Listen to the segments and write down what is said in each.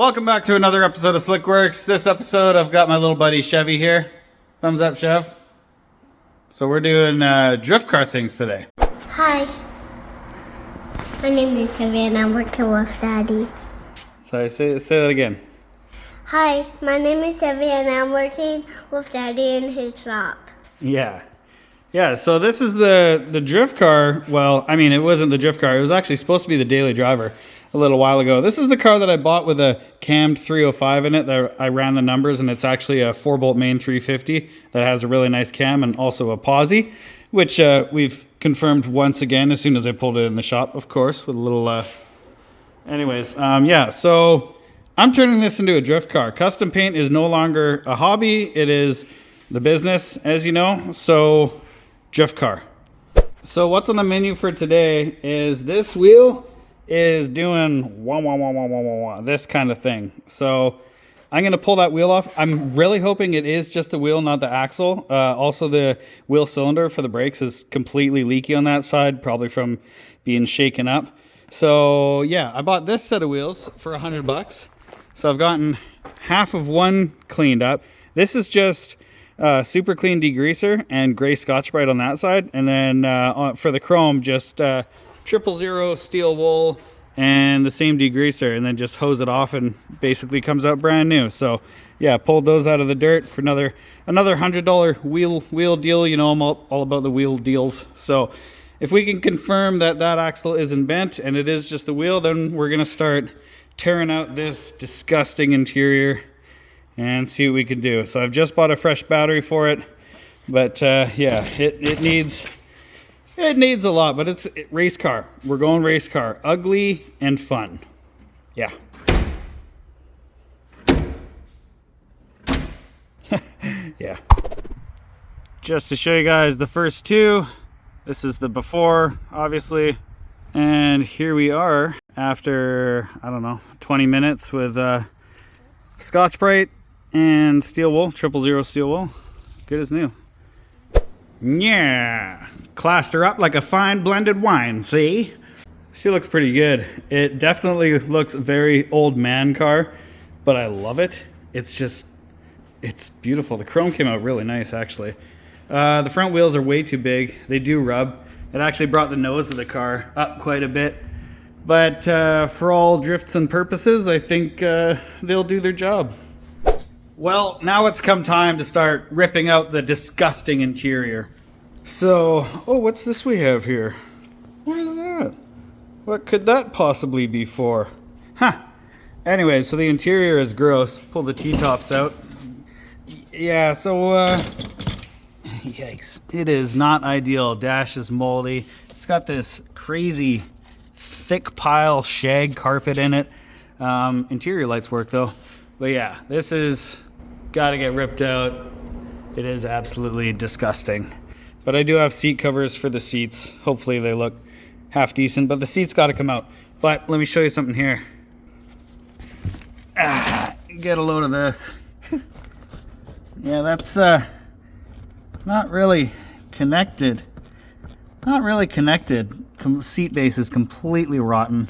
Welcome back to another episode of Slickworks. This episode, I've got my little buddy Chevy here. Thumbs up, Chev. So we're doing drift car things today. Hi. My name is Chevy and I'm working with Daddy. Sorry, say that again. Hi, my name is Chevy and I'm working with Daddy in his shop. Yeah, so this is the drift car. Well, I mean, it wasn't the drift car. It was actually supposed to be the daily driver a little while ago. This is a car that I bought with a cammed 305 in it. That I ran the numbers, and it's actually a 4-bolt main 350 that has a really nice cam and also a posi, which we've confirmed once again as soon as I pulled it in the shop, of course, with a little... Anyways, yeah, so I'm turning this into a drift car. Custom paint is no longer a hobby. It is the business, as you know. So, drift car. So what's on the menu for today is this wheel is doing wah, wah, wah, wah, wah, wah, wah, this kind of thing. So I'm going to pull that wheel off. I'm really hoping it is just the wheel, not the axle. Also, the wheel cylinder for the brakes is completely leaky on that side, probably from being shaken up. So yeah, I bought this set of wheels for $100. So I've gotten half of one cleaned up. This is just super clean degreaser and gray Scotch-Brite on that side. And then for the chrome, just 000 steel wool and the same degreaser, and then just hose it off and basically comes out brand new. So yeah, pulled those out of the dirt for another $100 wheel deal. You know, I'm all about the wheel deals. So if we can confirm that axle isn't bent and it is just the wheel, then we're gonna start tearing out this disgusting interior and see what we can do. So I've just bought a fresh battery for it, but yeah, it needs a lot, but it's race car. We're going race car. Ugly and fun. Yeah. Yeah. Just to show you guys the first two. This is the before, obviously. And here we are after, I don't know, 20 minutes with Scotch-Brite and steel wool, 000 steel wool. Good as new. Yeah, classed her up like a fine blended wine, see? She looks pretty good. It definitely looks very old man car, but I love it. It's beautiful. The chrome came out really nice, actually. The front wheels are way too big. They do rub. It actually brought the nose of the car up quite a bit. But for all drifts and purposes, I think they'll do their job. Well, now it's come time to start ripping out the disgusting interior. So, oh, what's this we have here? What is that? What could that possibly be for? Huh. Anyway, so the interior is gross. Pull the T-tops out. Yeah, so, yikes. It is not ideal. Dash is moldy. It's got this crazy thick pile shag carpet in it. Interior lights work, though. But yeah, this is... got to get ripped out. It is absolutely disgusting. But I do have seat covers for the seats. Hopefully they look half decent, but the seats got to come out. But let me show you something here. Get a load of this. Yeah, that's not really connected. Not really connected. Seat base is completely rotten.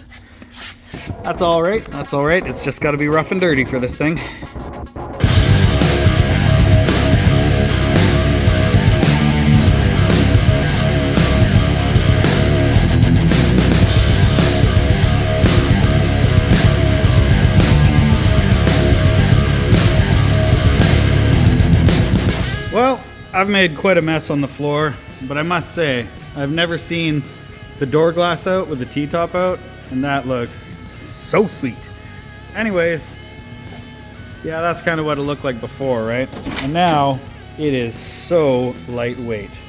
That's all right. That's all right. It's just got to be rough and dirty for this thing. Well, I've made quite a mess on the floor, but I must say, I've never seen the door glass out with the T-top out, and that looks so sweet. Anyways, yeah, that's kind of what it looked like before, right? And now, it is so lightweight.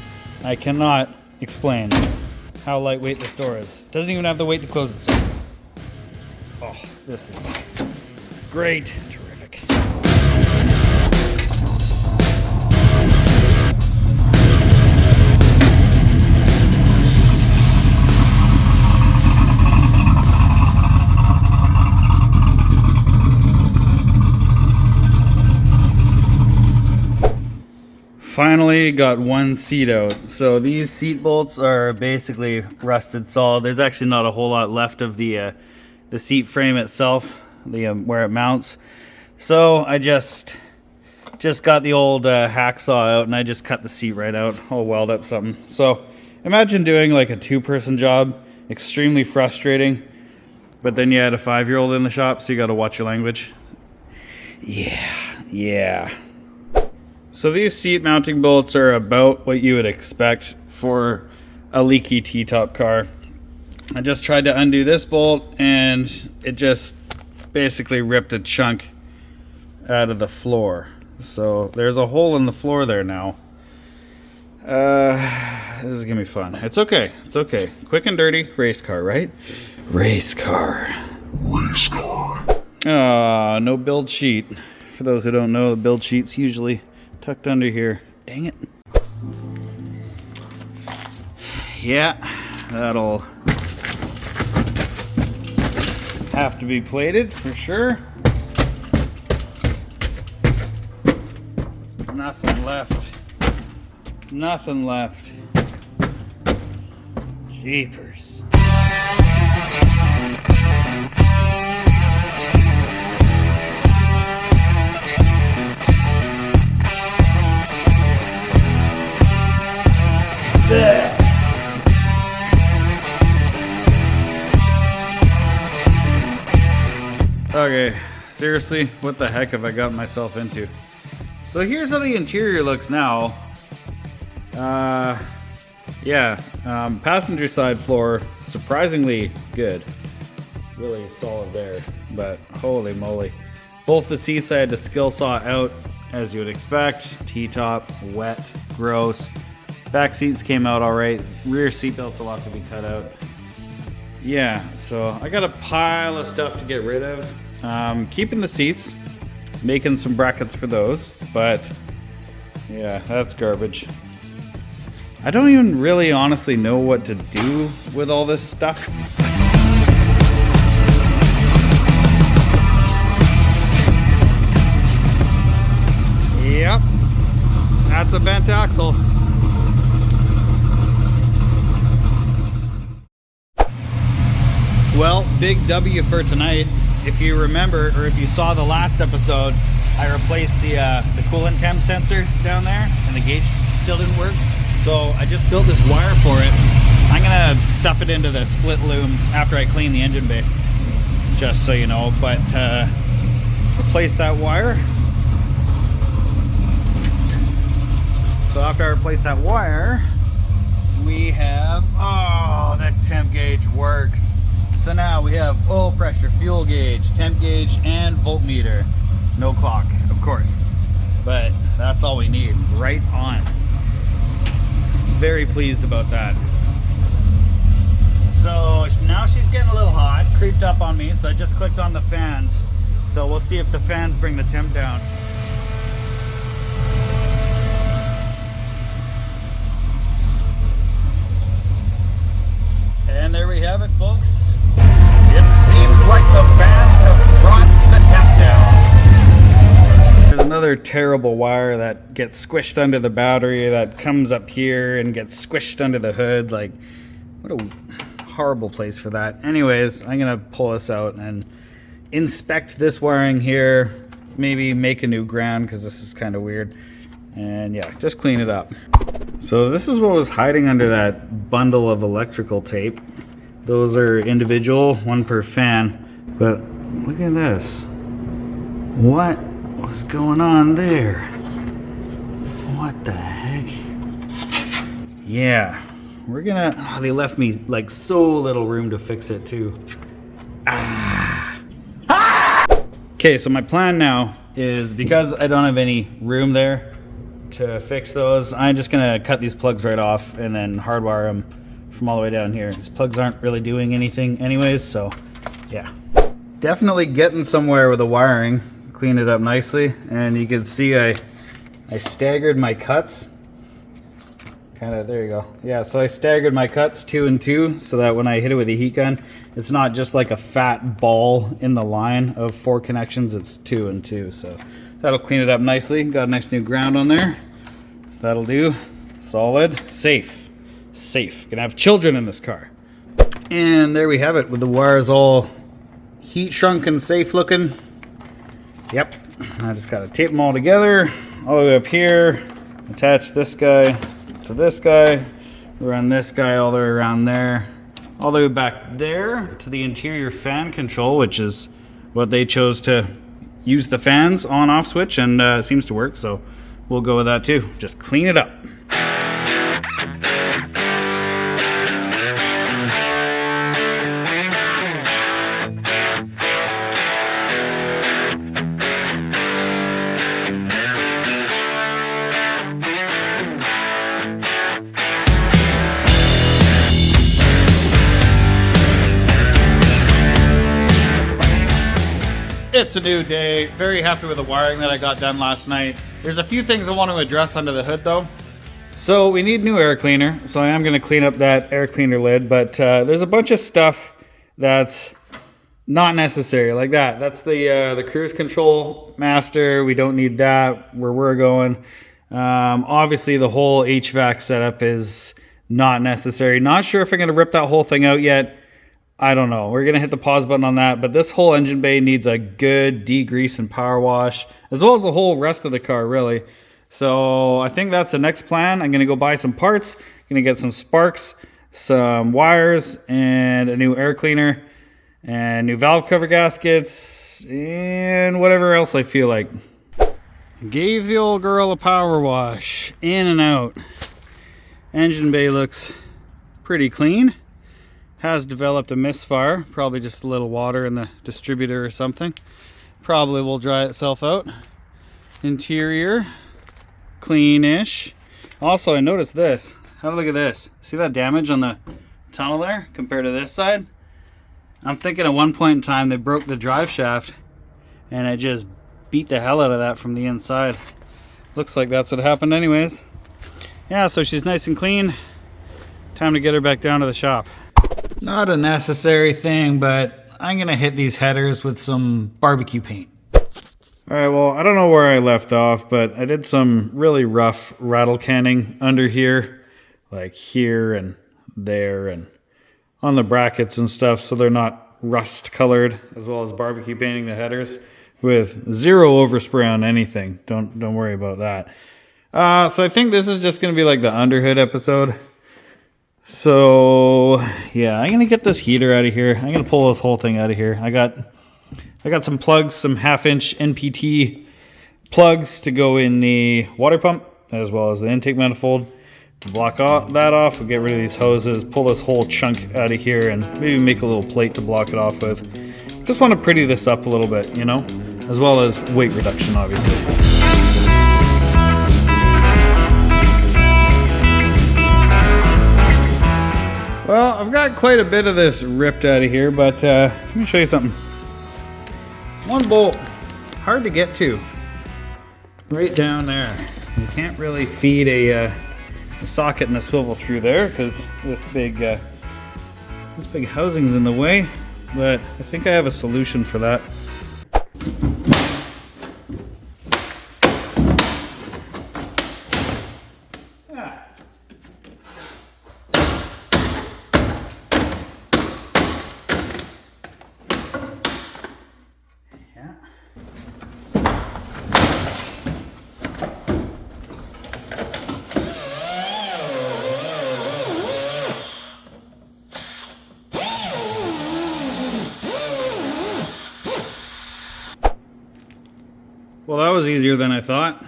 I cannot explain how lightweight this door is. It doesn't even have the weight to close itself. Oh, this is great. Terrific. Finally got one seat out. So these seat bolts are basically rusted solid. There's actually not a whole lot left of the seat frame itself. the where it mounts. So I just got the old hacksaw out and I just cut the seat right out. I'll weld up something. So imagine doing like a 2-person job. Extremely frustrating. But then you had a 5-year-old in the shop, so you got to watch your language. Yeah. So these seat mounting bolts are about what you would expect for a leaky T-top car. I just tried to undo this bolt and it just basically ripped a chunk out of the floor. So there's a hole in the floor there now. This is gonna be fun. It's okay. Quick and dirty race car, right? Race car. No build sheet. For those who don't know, the build sheet's usually tucked under here. Dang it. Yeah, that'll have to be plated for sure. Nothing left. Jeepers. Blech. Okay, seriously, what the heck have I gotten myself into? So here's how the interior looks now. Passenger side floor, surprisingly good. Really solid there, but holy moly. Both the seats I had to skill saw out, as you would expect. T-top, wet, gross. Back seats came out all right. Rear seat belts will have to be cut out. Yeah, so I got a pile of stuff to get rid of. Keeping the seats, making some brackets for those, but yeah, that's garbage. I don't even really honestly know what to do with all this stuff. Yep, that's a bent axle. Well, big W for tonight. If you remember, or if you saw the last episode, I replaced the coolant temp sensor down there, and the gauge still didn't work. So I just built this wire for it. I'm gonna stuff it into the split loom after I clean the engine bay, just so you know. But replace that wire. So after I replace that wire, we have, oh, that temp gauge works. So now we have oil pressure, fuel gauge, temp gauge, and voltmeter. No clock, of course, but that's all we need. Right on. Very pleased about that. So now she's getting a little hot, creeped up on me, so I just clicked on the fans. So we'll see if the fans bring the temp down. And there we have it, folks. It seems like the fans have brought the temp down. There's another terrible wire that gets squished under the battery that comes up here and gets squished under the hood. Like, what a horrible place for that. Anyways, I'm gonna pull this out and inspect this wiring here. Maybe make a new ground because this is kind of weird. And yeah, just clean it up. So this is what was hiding under that bundle of electrical tape. Those are individual, one per fan. But look at this. What was going on there? What the heck? Yeah, we're gonna, oh, they left me like so little room to fix it too. Okay, so my plan now is, because I don't have any room there to fix those, I'm just gonna cut these plugs right off and then hardwire them from all the way down here. These plugs aren't really doing anything anyways, so yeah. Definitely getting somewhere with the wiring. Clean it up nicely, and you can see I staggered my cuts. Kind of, there you go. Yeah, so I staggered my cuts 2 and 2 so that when I hit it with a heat gun, it's not just like a fat ball in the line of 4 connections, it's 2 and 2. So that'll clean it up nicely. Got a nice new ground on there. That'll do. Solid. Safe. Gonna have children in this car. And there we have it, with the wires all heat shrunk and safe looking. Yep, I just gotta tape them all together, all the way up here, attach this guy to this guy, run this guy all the way around there, all the way back there to the interior fan control, which is what they chose to use the fans on off switch, and it seems to work, so we'll go with that too. Just clean it up. It's a new day. Very happy with the wiring that I got done last night. There's a few things I want to address under the hood though. So we need new air cleaner. So I am going to clean up that air cleaner lid, but there's a bunch of stuff that's not necessary, like that. That's the cruise control master. We don't need that where we're going. Obviously the whole HVAC setup is not necessary. Not sure if I'm going to rip that whole thing out yet. I don't know. We're going to hit the pause button on that, but this whole engine bay needs a good degrease and power wash, as well as the whole rest of the car, really. So I think that's the next plan. I'm going to go buy some parts. I'm going to get some sparks, some wires, and a new air cleaner, and new valve cover gaskets, and whatever else I feel like. Gave the old girl a power wash, in and out. Engine bay looks pretty clean. Has developed a misfire, probably just a little water in the distributor or something. Probably will dry itself out. Interior, cleanish. Also, I noticed this. Have a look at this. See that damage on the tunnel there compared to this side? I'm thinking at one point in time they broke the drive shaft and it just beat the hell out of that from the inside. Looks like that's what happened anyways. Yeah, so she's nice and clean. Time to get her back down to the shop. Not a necessary thing, but I'm gonna hit these headers with some barbecue paint. Alright, well, I don't know where I left off, but I did some really rough rattle canning under here, like here and there and on the brackets and stuff, so they're not rust colored, as well as barbecue painting the headers with zero overspray on anything. Don't worry about that. So I think this is just gonna be like the Underhood episode. So yeah, I'm gonna get this heater out of here. I'm gonna pull this whole thing out of here. I got some plugs, some 1/2-inch NPT plugs to go in the water pump, as well as the intake manifold. Block that off. We'll get rid of these hoses, pull this whole chunk out of here, and maybe make a little plate to block it off with. Just want to pretty this up a little bit, you know, as well as weight reduction, obviously. Well, I've got quite a bit of this ripped out of here, but let me show you something. One bolt, hard to get to. Right down there. You can't really feed a socket and a swivel through there because this big housing's in the way, but I think I have a solution for that. Well, that was easier than I thought.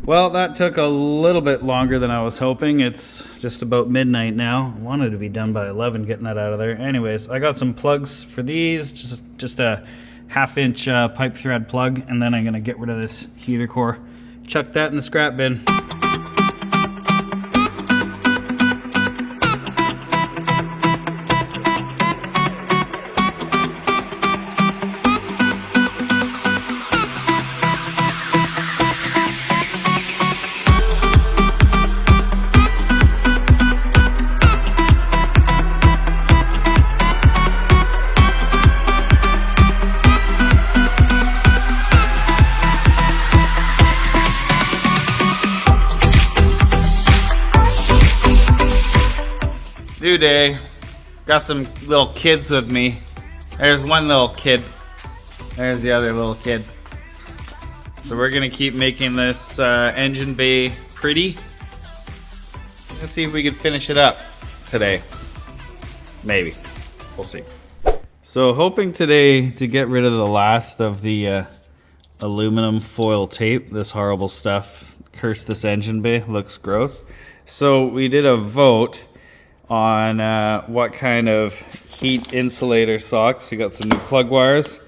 Well, that took a little bit longer than I was hoping. It's just about midnight now. I wanted to be done by 11 getting that out of there. Anyways, I got some plugs for these. Just a 1/2-inch pipe thread plug, and then I'm gonna get rid of this heater core. Chuck that in the scrap bin. New day. Got some little kids with me. There's one little kid. There's the other little kid. So we're gonna keep making this engine bay pretty. Let's see if we can finish it up today. Maybe. We'll see. So hoping today to get rid of the last of the aluminum foil tape. This horrible stuff. Curse this engine bay. Looks gross. So we did a vote on what kind of heat insulator socks. We got some new plug wires.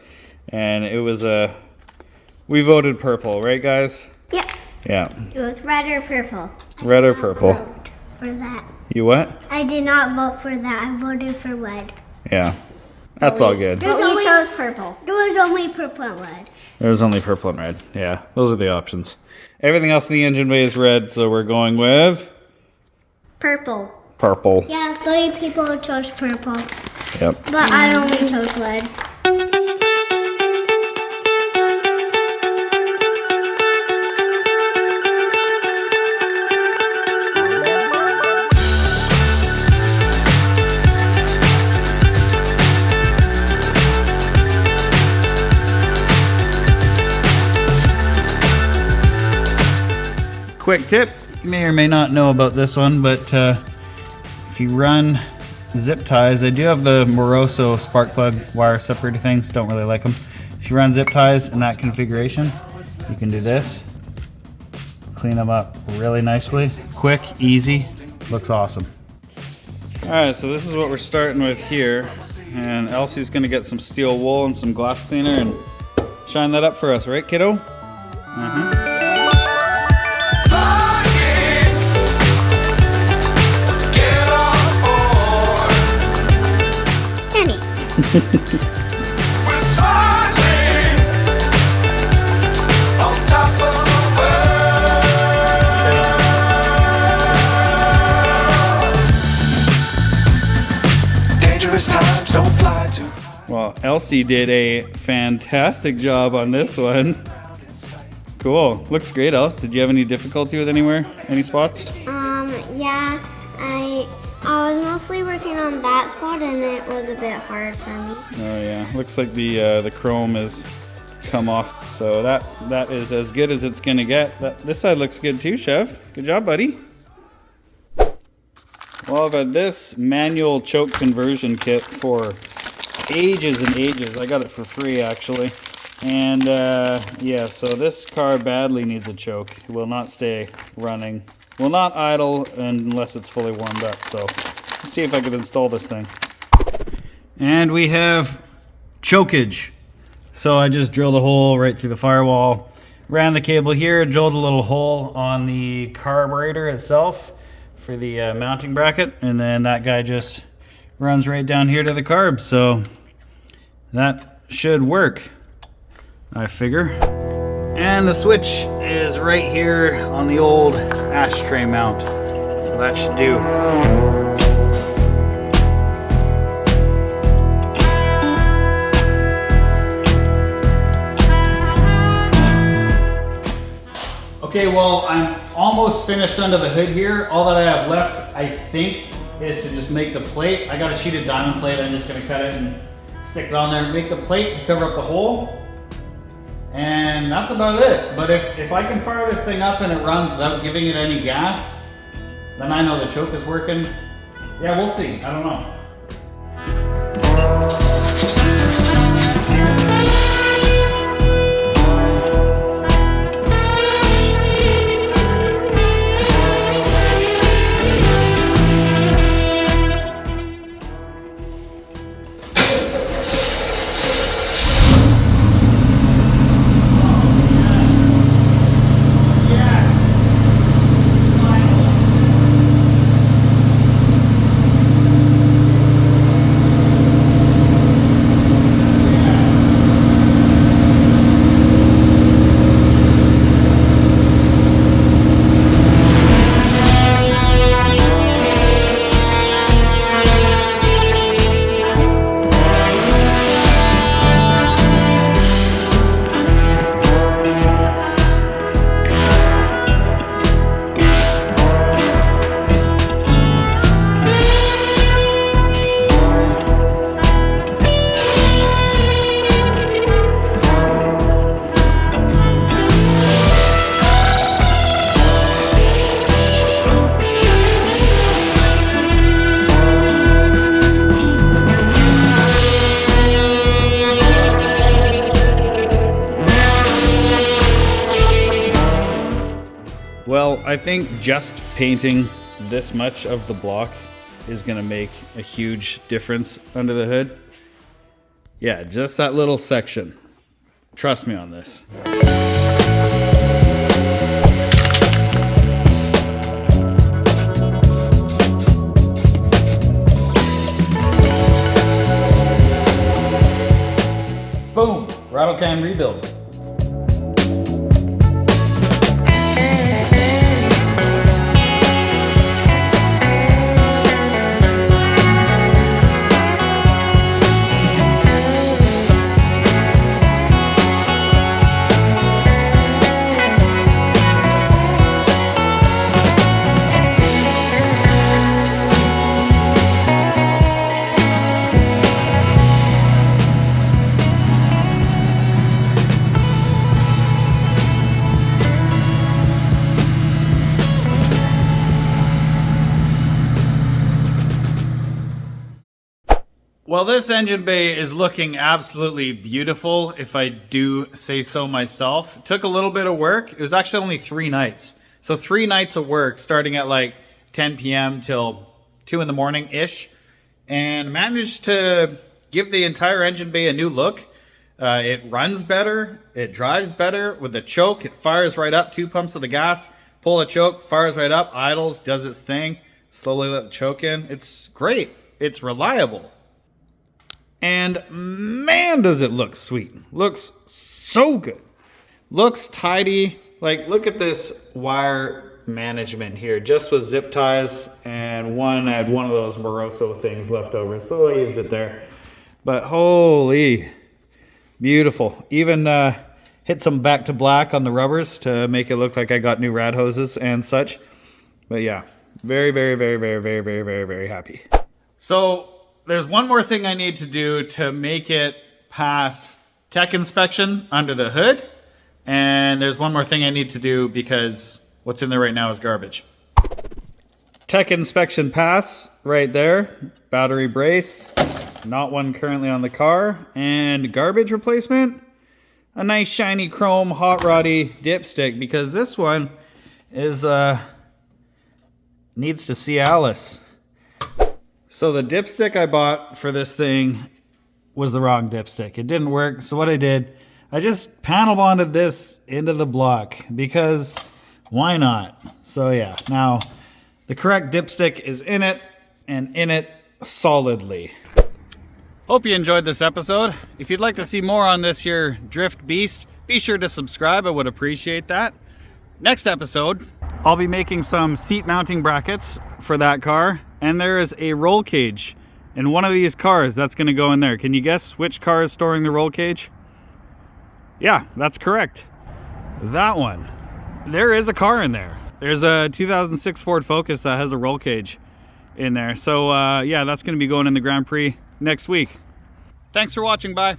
And it was we voted purple, right guys? Yep. Yeah. It was red or purple. Red or purple? Vote for that. You what? I did not vote for that. I voted for red. Yeah. That's all good. But we chose purple. There was only purple and red. There was only purple and red. Yeah, those are the options. Everything else in the engine bay is red, so we're going with Purple. purple. Yeah, 3 people chose purple. Yep. But I only chose red. Quick tip, you may or may not know about this one, but if you run zip ties, I do have the Moroso spark plug wire separator things, don't really like them. If you run zip ties in that configuration, you can do this. Clean them up really nicely. Quick, easy, looks awesome. Alright, so this is what we're starting with here. And Elsie's gonna get some steel wool and some glass cleaner and shine that up for us, right kiddo? Well, Elsie did a fantastic job on this one. Cool. Looks great, Elsie. Did you have any difficulty with anywhere? Any spots? Yeah, I was mostly working on that spot and it was a bit hard for me. Oh yeah. Looks like the chrome has come off. So that is as good as it's gonna get. This side looks good too, Chef. Good job, buddy. Well, I've had this manual choke conversion kit for ages and ages. I got it for free actually. And yeah, so this car badly needs a choke. It will not stay running. Will not idle unless it's fully warmed up. So let's see if I can install this thing. And we have chokeage. So I just drilled a hole right through the firewall, ran the cable here, drilled a little hole on the carburetor itself for the mounting bracket, and then that guy just runs right down here to the carb. So that should work, I figure. And the switch is right here on the old ashtray mount. So that should do. Okay, well, I'm almost finished under the hood here. All that I have left, I think, is to just make the plate. I got a sheeted diamond plate. I'm just gonna cut it and stick it on there. Make the plate to cover up the hole. And that's about it. But if I can fire this thing up and it runs without giving it any gas, then I know the choke is working. Yeah, we'll see. I don't know. I think just painting this much of the block is gonna make a huge difference under the hood. Yeah, just that little section. Trust me on this. Boom, rattle can rebuild. Well, this engine bay is looking absolutely beautiful, if I do say so myself. It took a little bit of work. It was actually only 3 nights. So 3 nights of work starting at like 10 p.m. till 2 in the morning-ish. And managed to give the entire engine bay a new look. It runs better. It drives better. With the choke, it fires right up. 2 pumps of the gas. Pull the choke, fires right up. Idles, does its thing. Slowly let the choke in. It's great. It's reliable. And man, does it look sweet. Looks so good. Looks tidy. Like, look at this wire management here. Just with zip ties, and I had one of those Moroso things left over, so I used it there. But holy, beautiful. Even hit some back to black on the rubbers to make it look like I got new rad hoses and such. But yeah, very, very, very, very, very, very, very, very happy. So there's one more thing I need to do to make it pass tech inspection under the hood. And there's one more thing I need to do because what's in there right now is garbage. Tech inspection pass right there. Battery brace. Not one currently on the car. And garbage replacement. A nice shiny chrome hot roddy dipstick, because this one is needs to see Alice. So the dipstick I bought for this thing was the wrong dipstick. It didn't work. So what I did, I just panel bonded this into the block because why not? So yeah, now the correct dipstick is in it, and in it solidly. Hope you enjoyed this episode. If you'd like to see more on this here drift beast, be sure to subscribe. I would appreciate that. Next episode, I'll be making some seat mounting brackets for that car. And there is a roll cage in one of these cars that's going to go in there. Can you guess which car is storing the roll cage? Yeah, that's correct. That one. There is a car in there. There's a 2006 Ford Focus that has a roll cage in there. So yeah, that's going to be going in the Grand Prix next week. Thanks for watching. Bye.